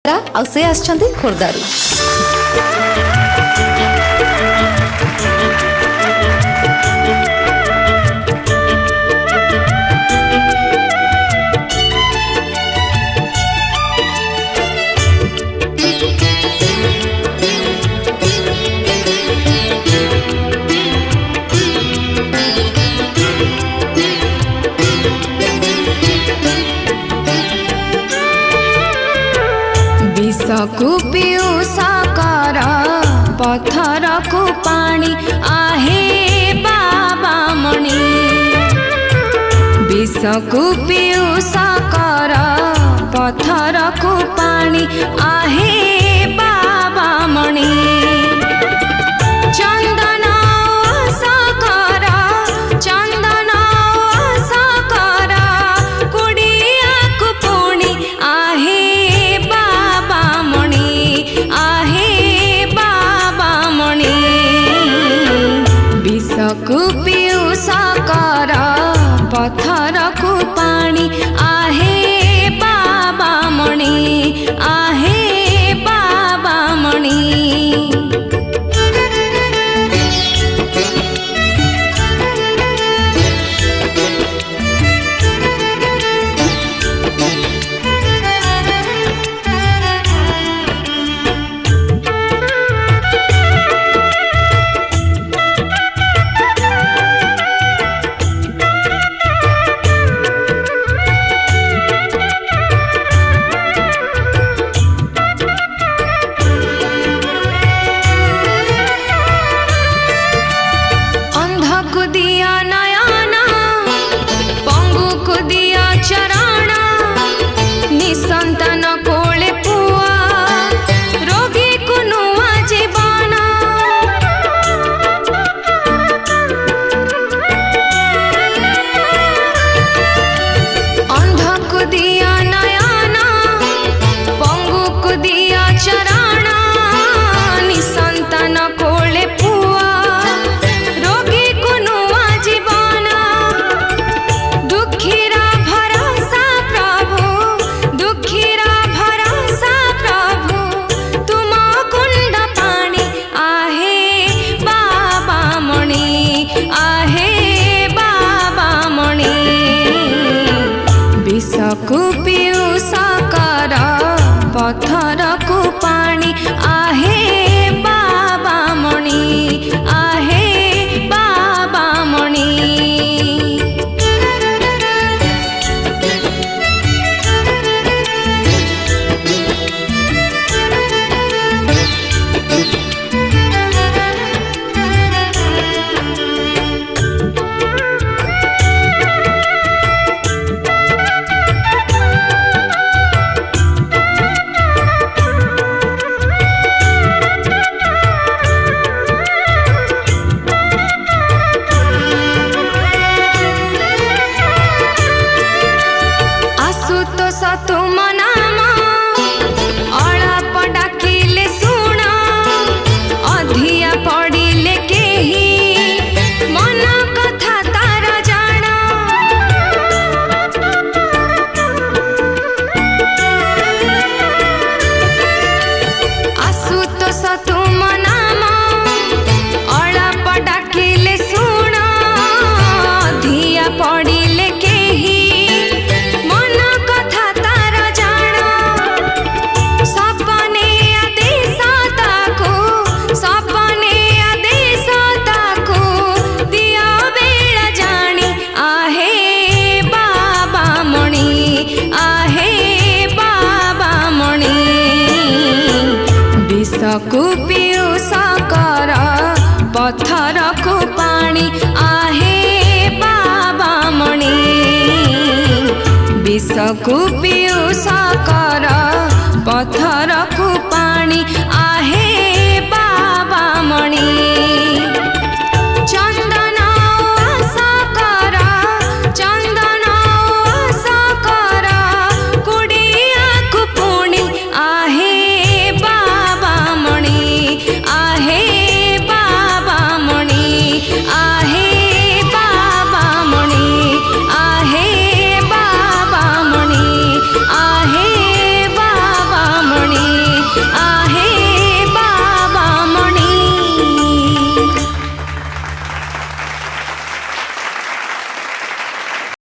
गायिका आ से आछंती खोर्धारू। विषकु पीयूषा कर पत्थर को पानी आहे बाबा मणि। विषकु पीयूषा कर पत्थर को पानी आहे बाबा मणि। चंदन साकर चंदन साकर कुड़िया को पुणी आहे बाबा मणि आहे बाबा मणि। विषकु पीयूषा कर पत्थर को पानी आहे बाबा मणि आहे बाबा मणि। दिया नयना पंगु को दिया चरण निसंतान कोले पुआ रोगी को नुआ जीवन। अंध को दिया नयना पंगु को दिया चरण निसंतान कोले पुआ विषकु पीयूषा कर पत्थर को पानी आहे बाबा मणि आहे बाबा मणि। तुम नाम अलाप डाकिले सुण अधिया पड़िले केही मन कथा तार जान। आशुतोष तुम नाम अलाप डाकिले सुण अधिया पड़िले केही विषकु पीयूषा कर पत्थर को पानी आहे बाबा मणि। विषकु पीयूषा